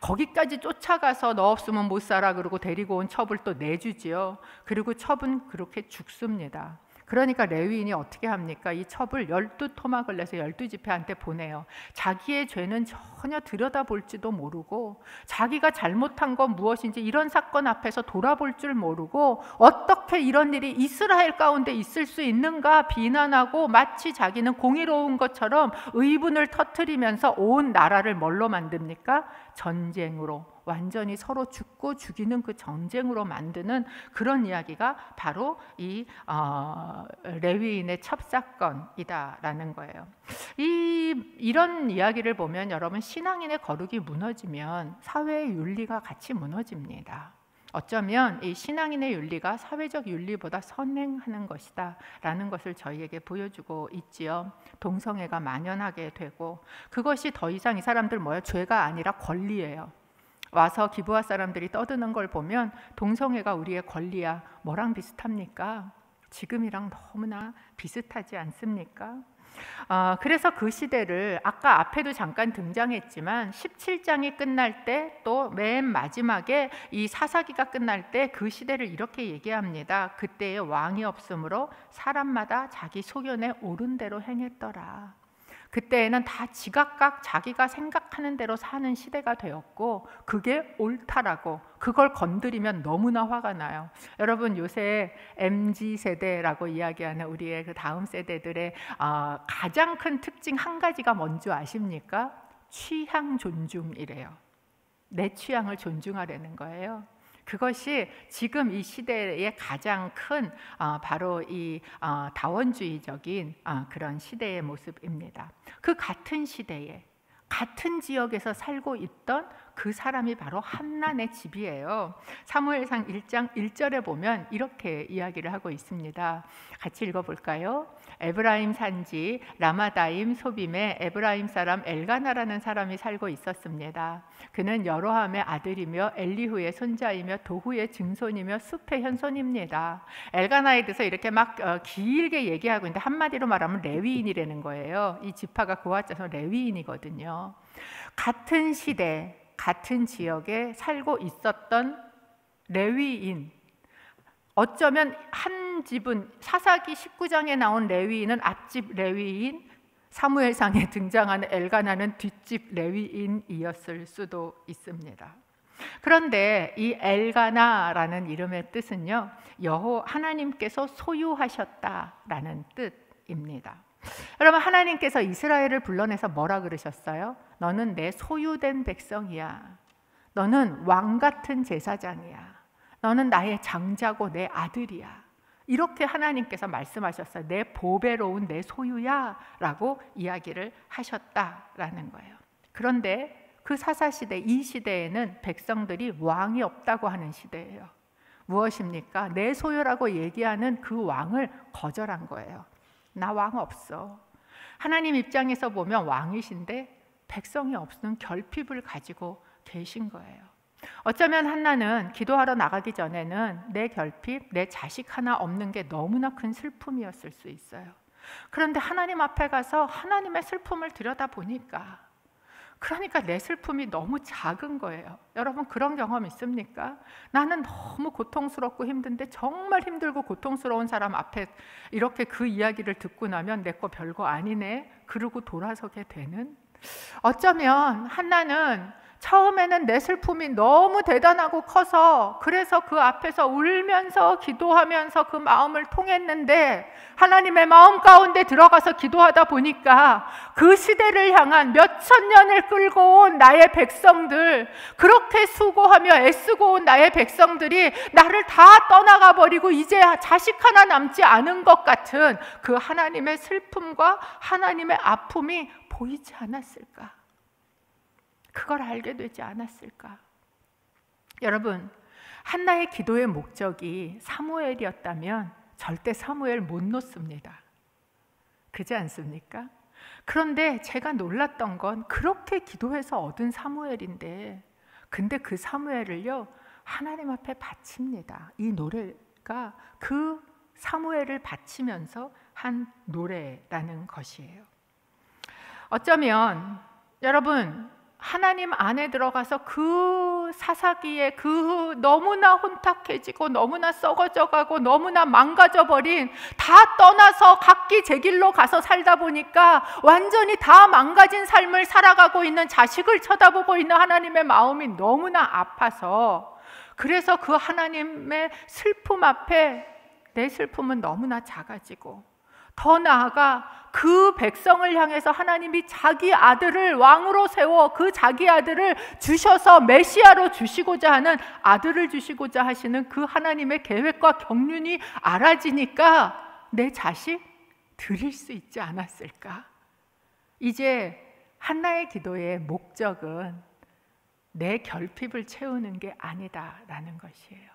거기까지 쫓아가서 너 없으면 못 살아 그러고 데리고 온 첩을 또 내주지요. 그리고 첩은 그렇게 죽습니다. 그러니까 레위인이 어떻게 합니까? 이 첩을 12토막을 내서 12지파한테 보내요. 자기의 죄는 전혀 들여다볼지도 모르고, 자기가 잘못한 건 무엇인지 이런 사건 앞에서 돌아볼 줄 모르고, 어떻게 이런 일이 이스라엘 가운데 있을 수 있는가 비난하고, 마치 자기는 공의로운 것처럼 의분을 터뜨리면서 온 나라를 뭘로 만듭니까? 전쟁으로, 완전히 서로 죽고 죽이는 그 전쟁으로 만드는 그런 이야기가 바로 이 레위인의 첩사건이다라는 거예요. 이런 이야기를 보면 여러분, 신앙인의 거룩이 무너지면 사회의 윤리가 같이 무너집니다. 어쩌면 이 신앙인의 윤리가 사회적 윤리보다 선행하는 것이다 라는 것을 저희에게 보여주고 있지요. 동성애가 만연하게 되고, 그것이 더 이상 이 사람들 뭐예요? 죄가 아니라 권리예요. 와서 기브아 사람들이 떠드는 걸 보면 동성애가 우리의 권리야, 뭐랑 비슷합니까? 지금이랑 너무나 비슷하지 않습니까? 그래서 그 시대를 아까 앞에도 잠깐 등장했지만 17장이 끝날 때, 또 맨 마지막에 이 사사기가 끝날 때 그 시대를 이렇게 얘기합니다. 그때에 왕이 없으므로 사람마다 자기 소견에 옳은 대로 행했더라. 그때에는 다 지각각 자기가 생각하는 대로 사는 시대가 되었고, 그게 옳다라고, 그걸 건드리면 너무나 화가 나요. 여러분, 요새 MZ세대라고 이야기하는 우리의 그 다음 세대들의 가장 큰 특징 한 가지가 뭔지 아십니까? 취향 존중이래요. 내 취향을 존중하라는 거예요. 그것이 지금 이 시대의 가장 큰 바로 이 다원주의적인 그런 시대의 모습입니다. 그 같은 시대에 같은 지역에서 살고 있던 그 사람이 바로 한난의 집이에요. 사무엘상 1장 1절에 보면 이렇게 이야기를 하고 있습니다. 같이 읽어볼까요? 에브라임 산지 라마다임 소빔에 에브라임 사람 엘가나라는 사람이 살고 있었습니다. 그는 여로함의 아들이며 엘리후의 손자이며 도후의 증손이며 숲의 현손입니다. 엘가나에 대해서 이렇게 막 길게 얘기하고 있는데 한마디로 말하면 레위인이라는 거예요. 이 지파가 그와 짜서 레위인이거든요. 같은 시대 같은 지역에 살고 있었던 레위인, 어쩌면 한 집은 사사기 19장에 나온 레위인은 앞집 레위인, 사무엘상에 등장하는 엘가나는 뒷집 레위인이었을 수도 있습니다. 그런데 이 엘가나라는 이름의 뜻은요, 하나님께서 소유하셨다라는 뜻입니다. 여러분, 하나님께서 이스라엘을 불러내서 뭐라 그러셨어요? 너는 내 소유된 백성이야. 너는 왕 같은 제사장이야. 너는 나의 장자고 내 아들이야. 이렇게 하나님께서 말씀하셨어요. 내 보배로운 내 소유야 라고 이야기를 하셨다라는 거예요. 그런데 그 사사시대, 이 시대에는 백성들이 왕이 없다고 하는 시대예요. 무엇입니까? 내 소유라고 얘기하는 그 왕을 거절한 거예요. 나 왕 없어. 하나님 입장에서 보면 왕이신데 백성이 없는 결핍을 가지고 계신 거예요. 어쩌면 한나는 기도하러 나가기 전에는 내 결핍, 내 자식 하나 없는 게 너무나 큰 슬픔이었을 수 있어요. 그런데 하나님 앞에 가서 하나님의 슬픔을 들여다보니까, 그러니까 내 슬픔이 너무 작은 거예요. 여러분, 그런 경험 있습니까? 나는 너무 고통스럽고 힘든데 정말 힘들고 고통스러운 사람 앞에 이렇게 그 이야기를 듣고 나면 내 거 별거 아니네 그러고 돌아서게 되는? 어쩌면 한나는 처음에는 내 슬픔이 너무 대단하고 커서 그래서 그 앞에서 울면서 기도하면서 그 마음을 통했는데, 하나님의 마음 가운데 들어가서 기도하다 보니까 그 시대를 향한 몇천 년을 끌고 온 나의 백성들, 그렇게 수고하며 애쓰고 온 나의 백성들이 나를 다 떠나가 버리고 이제 자식 하나 남지 않은 것 같은 그 하나님의 슬픔과 하나님의 아픔이 보이지 않았을까? 그걸 알게 되지 않았을까? 여러분, 한나의 기도의 목적이 사무엘이었다면 절대 사무엘 못 놓습니다. 그렇지 않습니까? 그런데 제가 놀랐던 건 그렇게 기도해서 얻은 사무엘인데, 근데 그 사무엘을요 하나님 앞에 바칩니다. 이 노래가 그 사무엘을 바치면서 한 노래라는 것이에요. 어쩌면 여러분, 하나님 안에 들어가서 그 사사기에 그 너무나 혼탁해지고 너무나 썩어져가고 너무나 망가져버린, 다 떠나서 각기 제 길로 가서 살다 보니까 완전히 다 망가진 삶을 살아가고 있는 자식을 쳐다보고 있는 하나님의 마음이 너무나 아파서, 그래서 그 하나님의 슬픔 앞에 내 슬픔은 너무나 작아지고, 더 나아가 그 백성을 향해서 하나님이 자기 아들을 왕으로 세워 그 자기 아들을 주셔서 메시아로 주시고자 하는, 아들을 주시고자 하시는 그 하나님의 계획과 경륜이 알아지니까 내 자식 드릴 수 있지 않았을까? 이제 한나의 기도의 목적은 내 결핍을 채우는 게 아니다라는 것이에요.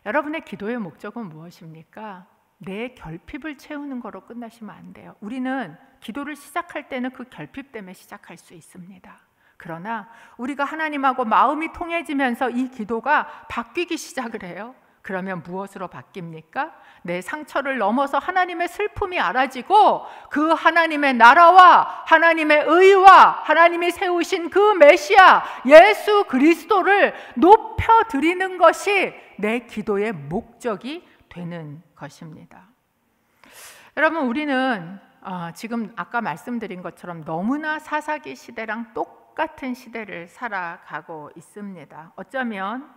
여러분의 기도의 목적은 무엇입니까? 내 결핍을 채우는 거로 끝나시면 안 돼요. 우리는 기도를 시작할 때는 그 결핍 때문에 시작할 수 있습니다. 그러나 우리가 하나님하고 마음이 통해지면서 이 기도가 바뀌기 시작을 해요. 그러면 무엇으로 바뀝니까? 내 상처를 넘어서 하나님의 슬픔이 알아지고 그 하나님의 나라와 하나님의 의와 하나님이 세우신 그 메시아 예수 그리스도를 높여드리는 것이 내 기도의 목적이 되는 것입니다. 여러분, 우리는 지금 아까 말씀드린 것처럼 너무나 사사기 시대랑 똑같은 시대를 살아가고 있습니다. 어쩌면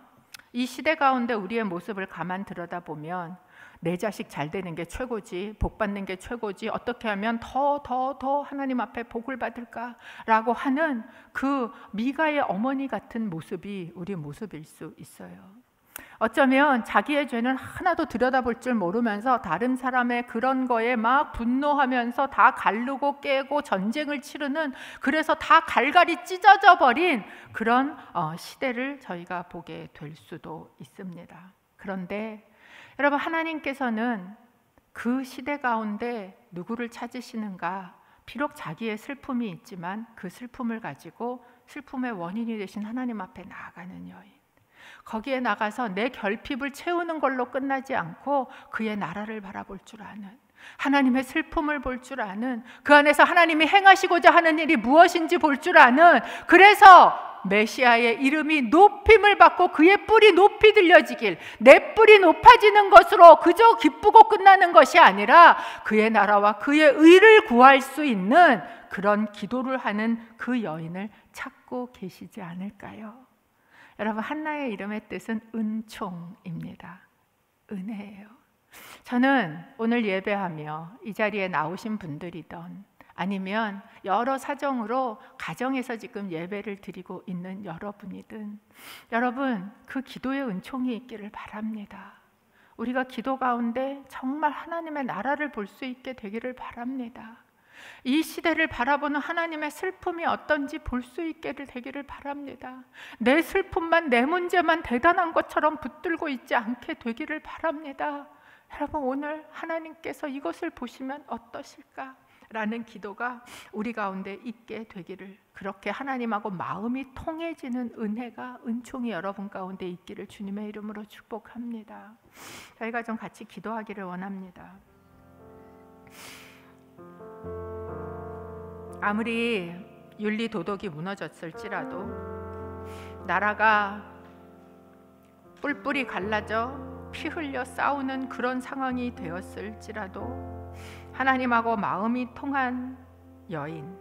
이 시대 가운데 우리의 모습을 가만 들여다보면 내 자식 잘 되는 게 최고지, 복 받는 게 최고지, 어떻게 하면 더 하나님 앞에 복을 받을까라고 하는 그 미가의 어머니 같은 모습이 우리 모습일 수 있어요. 어쩌면 자기의 죄는 하나도 들여다볼 줄 모르면서 다른 사람의 그런 거에 막 분노하면서 다 가르고 깨고 전쟁을 치르는, 그래서 다 갈갈이 찢어져 버린 그런 시대를 저희가 보게 될 수도 있습니다. 그런데 여러분, 하나님께서는 그 시대 가운데 누구를 찾으시는가? 비록 자기의 슬픔이 있지만 그 슬픔을 가지고 슬픔의 원인이 되신 하나님 앞에 나아가는 여인, 거기에 나가서 내 결핍을 채우는 걸로 끝나지 않고 그의 나라를 바라볼 줄 아는, 하나님의 슬픔을 볼 줄 아는, 그 안에서 하나님이 행하시고자 하는 일이 무엇인지 볼 줄 아는, 그래서 메시아의 이름이 높임을 받고 그의 뿔이 높이 들려지길, 내 뿔이 높아지는 것으로 그저 기쁘고 끝나는 것이 아니라 그의 나라와 그의 의를 구할 수 있는 그런 기도를 하는 그 여인을 찾고 계시지 않을까요? 여러분, 한나의 이름의 뜻은 은총입니다. 은혜예요. 저는 오늘 예배하며 이 자리에 나오신 분들이던 아니면 여러 사정으로 가정에서 지금 예배를 드리고 있는 여러분이든, 여러분 그 기도의 은총이 있기를 바랍니다. 우리가 기도 가운데 정말 하나님의 나라를 볼 수 있게 되기를 바랍니다. 이 시대를 바라보는 하나님의 슬픔이 어떤지 볼 수 있게 되기를 바랍니다. 내 슬픔만, 내 문제만 대단한 것처럼 붙들고 있지 않게 되기를 바랍니다. 여러분, 오늘 하나님께서 이것을 보시면 어떠실까? 라는 기도가 우리 가운데 있게 되기를, 그렇게 하나님하고 마음이 통해지는 은혜가, 은총이 여러분 가운데 있기를 주님의 이름으로 축복합니다. 저희가 좀 같이 기도하기를 원합니다. 아무리 윤리 도덕이 무너졌을지라도, 나라가 뿔뿔이 갈라져 피 흘려 싸우는 그런 상황이 되었을지라도 하나님하고 마음이 통한 여인,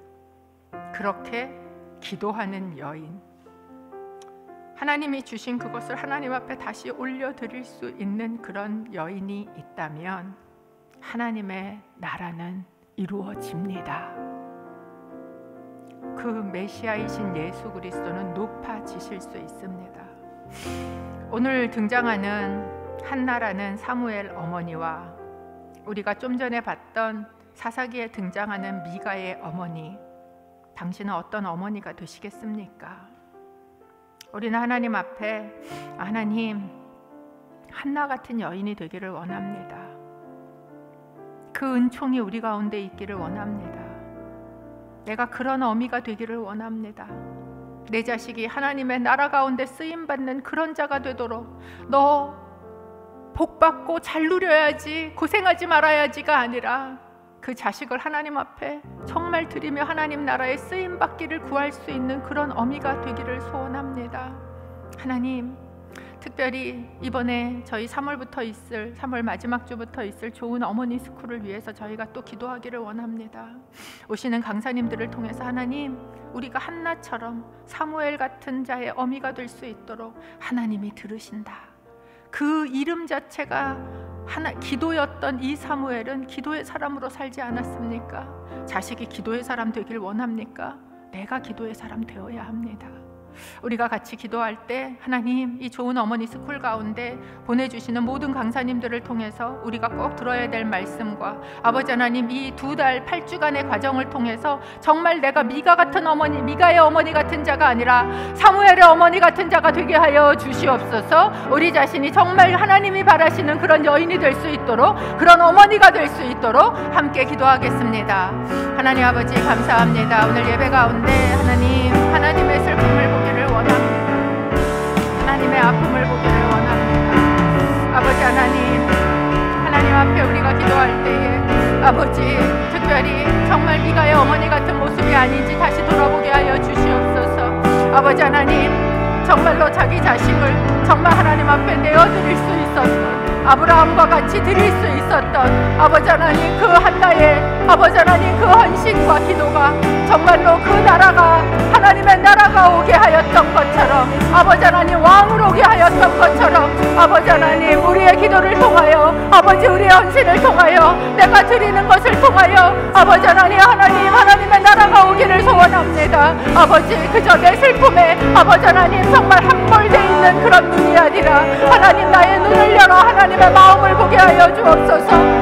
그렇게 기도하는 여인, 하나님이 주신 그것을 하나님 앞에 다시 올려드릴 수 있는 그런 여인이 있다면 하나님의 나라는 이루어집니다. 그 메시아이신 예수 그리스도는 높아지실 수 있습니다. 오늘 등장하는 한나라는 사무엘 어머니와 우리가 좀 전에 봤던 사사기에 등장하는 미가의 어머니, 당신은 어떤 어머니가 되시겠습니까? 우리는 하나님 앞에, 하나님, 한나 같은 여인이 되기를 원합니다. 그 은총이 우리 가운데 있기를 원합니다. 내가 그런 어미가 되기를 원합니다. 내 자식이 하나님의 나라 가운데 쓰임받는 그런 자가 되도록, 너 복받고 잘 누려야지, 고생하지 말아야지가 아니라 그 자식을 하나님 앞에 정말 드리며 하나님 나라에 쓰임받기를 구할 수 있는 그런 어미가 되기를 소원합니다. 하나님, 특별히 이번에 저희 3월 마지막 주부터 있을 좋은 어머니 스쿨을 위해서 저희가 또 기도하기를 원합니다. 오시는 강사님들을 통해서 하나님, 우리가 한나처럼 사무엘 같은 자의 어미가 될 수 있도록 하나님이 들으신다. 그 이름 자체가 기도였던 이 사무엘은 기도의 사람으로 살지 않았습니까? 자식이 기도의 사람 되길 원합니까? 내가 기도의 사람 되어야 합니다. 우리가 같이 기도할 때 하나님, 이 좋은 어머니 스쿨 가운데 보내주시는 모든 강사님들을 통해서 우리가 꼭 들어야 될 말씀과, 아버지 하나님, 이 2달 8주간의 과정을 통해서 정말 내가 미가의 어머니 같은 자가 아니라 사무엘의 어머니 같은 자가 되게 하여 주시옵소서. 우리 자신이 정말 하나님이 바라시는 그런 여인이 될 수 있도록, 그런 어머니가 될 수 있도록 함께 기도하겠습니다. 하나님 아버지, 감사합니다. 오늘 예배 가운데 하나님의 슬픔을 보기를 원합니다. 하나님의 아픔을 보기를 원합니다. 아버지 하나님 앞에 우리가 기도할 때에 아버지, 특별히 정말 미가의 어머니 같은 모습이 아닌지 다시 돌아보게 하여 주시옵소서. 아버지 하나님, 정말로 자기 자식을 정말 하나님 앞에 내어드릴 수 있었던, 아브라함과 같이 드릴 수 있었던 아버지 하나님, 그 한나의 아버지 하나님 그 헌신과 기도가 정말로 그 나라가, 하나님의 나라가 오게 하였던 것처럼, 아버지 하나님 왕으로 오게 하였던 것처럼, 아버지 하나님 우리의 기도를 통하여, 아버지 우리의 헌신을 통하여, 내가 드리는 것을 통하여 아버지 하나님의 나라가 오기를 소원합니다. 아버지, 그저 내 슬픔에 아버지 하나님 정말 함몰되어 없는 그런 눈이 아니라 하나님 나의 눈을 열어 하나님의 마음을 보게 하여 주옵소서.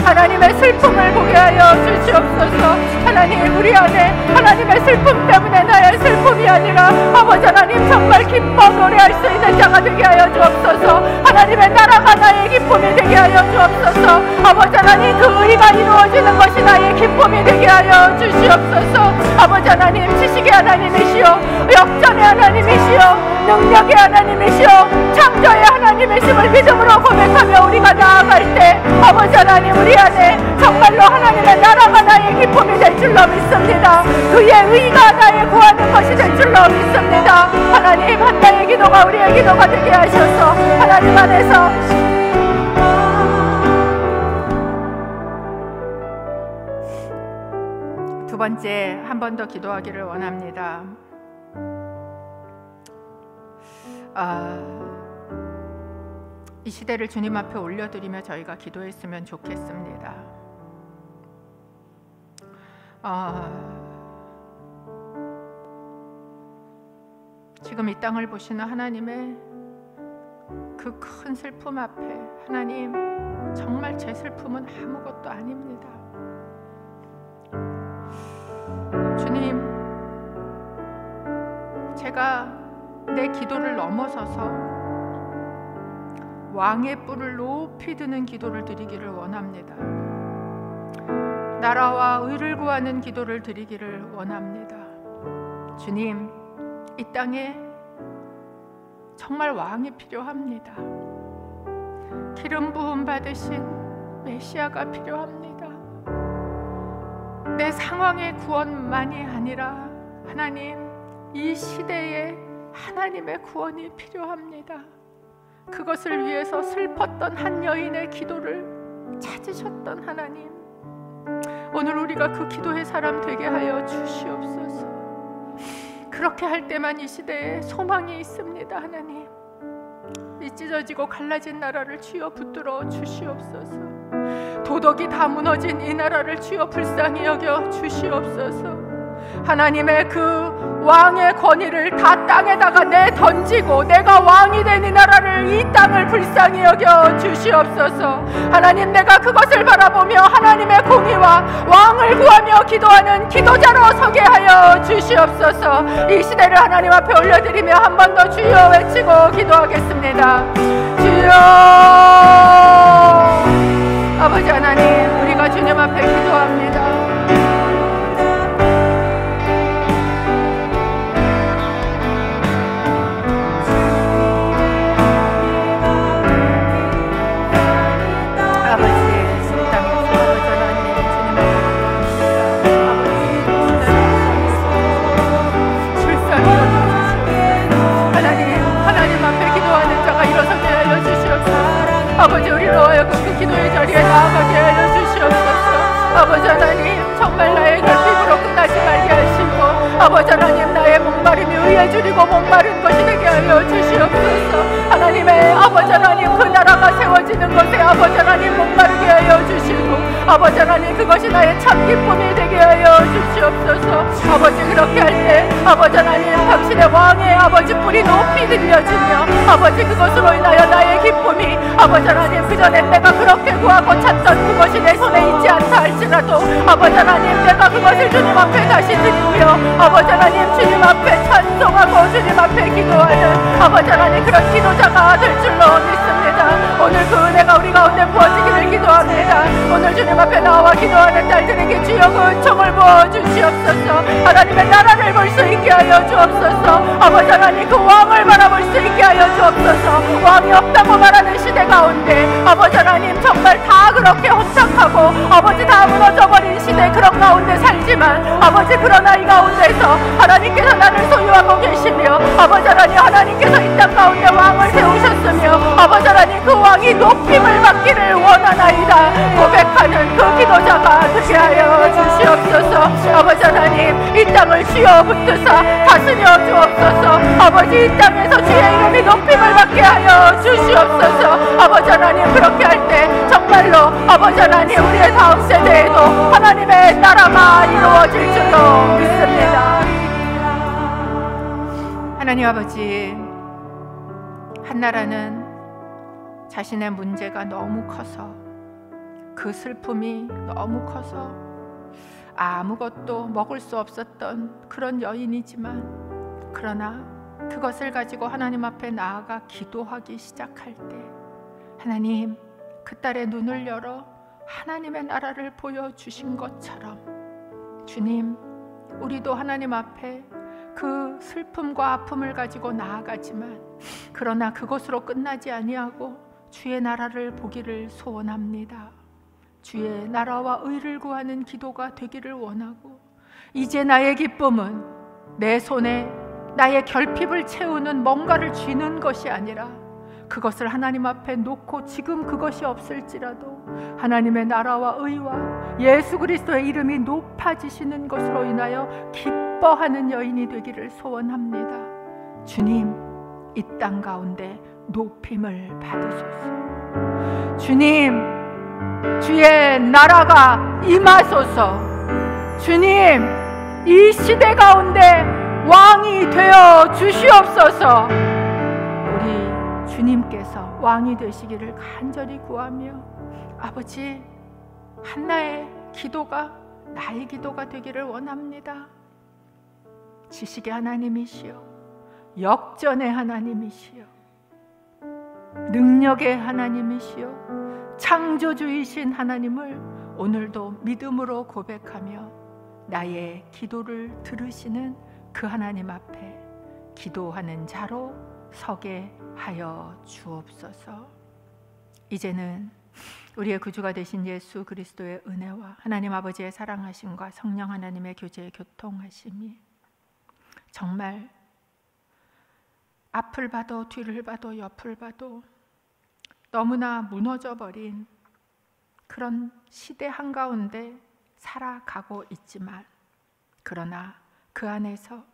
하나님의 슬픔을 보게 하여 주시옵소서. 하나님 우리 안에 하나님의 슬픔 때문에 나의 슬픔이 아니라 아버지 하나님 정말 기뻐 노래할 수 있는 자가 되게 하여 주옵소서. 하나님의 나라가 나의 기쁨이 되게 하여 주옵소서. 아버지 하나님 그 의가 이루어지는 것이 나의 기쁨이 되게 하여 주시옵소서. 아버지 하나님 지식의 하나님이시여 역전의 하나님이시여 능력의 하나님이시여 창조의 하나님이심을 믿음으로 고백하며 우리가 나아갈 때 아버지 하나님 우리 안에 정말로 하나님의 나라가 나의 기쁨이 될 줄로 믿습니다. 그의 의가 나의 구하는 것이 될 줄로 믿습니다. 하나님 한나의 기도가 우리의 기도가 되게 하셔서 하나님 안에서 두 번째 한 번 더 기도하기를 원합니다. 이 시대를 주님 앞에 올려드리며 저희가 기도했으면 좋겠습니다. 지금 이 땅을 보시는 하나님의 그 큰 슬픔 앞에 하나님 정말 제 슬픔은 아무것도 아닙니다. 주님, 제가 내 기도를 넘어서서 왕의 뿔을 높이 드는 기도를 드리기를 원합니다. 나라와 의를 구하는 기도를 드리기를 원합니다. 주님, 이 땅에 정말 왕이 필요합니다. 기름 부음 받으신 메시아가 필요합니다. 내 상황의 구원만이 아니라 하나님, 이 시대에 하나님의 구원이 필요합니다. 그것을 위해서 슬펐던 한 여인의 기도를 찾으셨던 하나님, 오늘 우리가 그 기도의 사람 되게 하여 주시옵소서. 그렇게 할 때만 이 시대에 소망이 있습니다. 하나님, 이 찢어지고 갈라진 나라를 주여 붙들어 주시옵소서. 도덕이 다 무너진 이 나라를 주여 불쌍히 여겨 주시옵소서. 하나님의 그 왕의 권위를 다 땅에다가 내던지고 내가 왕이 된 이 나라를, 이 땅을 불쌍히 여겨 주시옵소서. 하나님, 내가 그것을 바라보며 하나님의 공의와 왕을 구하며 기도하는 기도자로 서게 하여 주시옵소서. 이 시대를 하나님 앞에 올려드리며 한 번 더 주여 외치고 기도하겠습니다. 주여. 아버지 하나님, 우리가 주님 앞에 기도합니다. 아버지, 우리로 하여금 그 기도의 자리에 나아가게 하여 주시옵소서. 아버지 하나님, 정말 나의 결핍으로 끝나지 말게 하시고 아버지 하나님, 나의 목마름이 의에 줄이고 목마른 것이 되게 하여 주시옵소서. 하나님의 아버지 하나님, 그 나라가 세워지는 것에 아버지 하나님 목마르게 하여 주시고 아버지 하나님, 그것이 나의 참 기쁨이 되게 하여 주시옵소서. 아버지, 그렇게 할 때 아버지 하나님, 당신의 왕의 아버지 뿔이 높이 들려지며 아버지, 그것으로 인하여 나의 기쁨이 아버지 하나님, 그전에 내가 그렇게 구하고 찾던 그것이 내 손에 있지 않다 할지라도 아버지 하나님, 내가 그것을 주님 앞에 다시 드리며 아버지 하나님, 주님 앞에 찬송하고 주님 앞에 기도하는 아버지 하나님, 그런 기도자가 될 줄로 믿습니다. 오늘 그 은혜가 우리 가운데 부어지기를 기도합니다. 오늘 주님 앞에 나와 기도하는 딸들에게 주여 그 은총을 부어주시옵소서. 하나님의 나라를 볼 수 있게 하여 주옵소서. 아버지 하나님, 그 왕을 바라볼 수 있게 하여 주옵소서. 왕이 없다고 말하는 시대 가운데 아버지 하나님, 정말 다 그렇게 혼탁하고 아버지 다 무너져버린 시대 그런 가운데 살지만 아버지, 그러나 이 가운데서 하나님께서 나를 소유하고 계시며 아버지 하나님, 하나님께서 이 땅 가운데 왕을 세우셨으며 아버지 하나님, 그 왕이 높임을 받기를 원하나이다 고백하는 그 기도자가 되게 하여 주시옵소서. 아버지 하나님, 이 땅을 주여 붙드사 다스려 주옵소서. 아버지, 이 땅에서 주의 이름이 높임을 받게 하여 주시옵소서. 아버지 하나님, 그렇게 할 때 정말로 아버지 하나님, 우리의 다음 세대에도 하나님의 나라가 이루어질 줄로 믿습니다. 하나님 아버지, 한나라는 자신의 문제가 너무 커서, 그 슬픔이 너무 커서 아무것도 먹을 수 없었던 그런 여인이지만, 그러나 그것을 가지고 하나님 앞에 나아가 기도하기 시작할 때 하나님, 그 딸의 눈을 열어 하나님의 나라를 보여주신 것처럼, 주님, 우리도 하나님 앞에 그 슬픔과 아픔을 가지고 나아가지만, 그러나 그것으로 끝나지 아니하고 주의 나라를 보기를 소원합니다. 주의 나라와 의를 구하는 기도가 되기를 원하고, 이제 나의 기쁨은 내 손에 나의 결핍을 채우는 뭔가를 쥐는 것이 아니라, 그것을 하나님 앞에 놓고 지금 그것이 없을지라도 하나님의 나라와 의와 예수 그리스도의 이름이 높아지시는 것으로 인하여 기뻐하는 여인이 되기를 소원합니다. 주님, 이 땅 가운데 높임을 받으소서. 주님, 주의 나라가 임하소서. 주님, 이 시대 가운데 왕이 되어 주시옵소서. 우리 주님께서 왕이 되시기를 간절히 구하며, 아버지, 한나의 기도가 나의 기도가 되기를 원합니다. 지식의 하나님이시여, 역전의 하나님이시여, 능력의 하나님이시여, 창조주이신 하나님을 오늘도 믿음으로 고백하며 나의 기도를 들으시는 그 하나님 앞에 기도하는 자로 서게 하여 주옵소서. 이제는 우리의 구주가 되신 예수 그리스도의 은혜와 하나님 아버지의 사랑하심과 성령 하나님의 교제의 교통하심이 정말 앞을 봐도 뒤를 봐도 옆을 봐도 너무나 무너져 버린 그런 시대 한가운데 살아가고 있지만, 그러나 그 안에서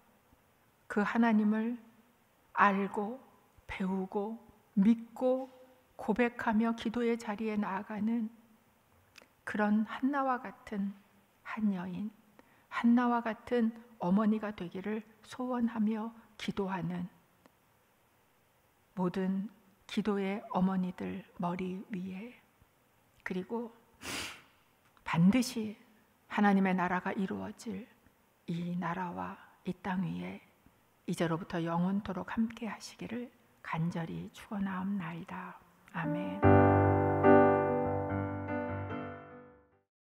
그 하나님을 알고 배우고 믿고 고백하며 기도의 자리에 나아가는 그런 한나와 같은 한 여인, 한나와 같은 어머니가 되기를 소원하며 기도하는 모든 기도의 어머니들 머리 위에, 그리고 반드시 하나님의 나라가 이루어질 이 나라와 이 땅 위에 이제로부터 영원토록 함께 하시기를 간절히 축원하옵나이다. 아멘.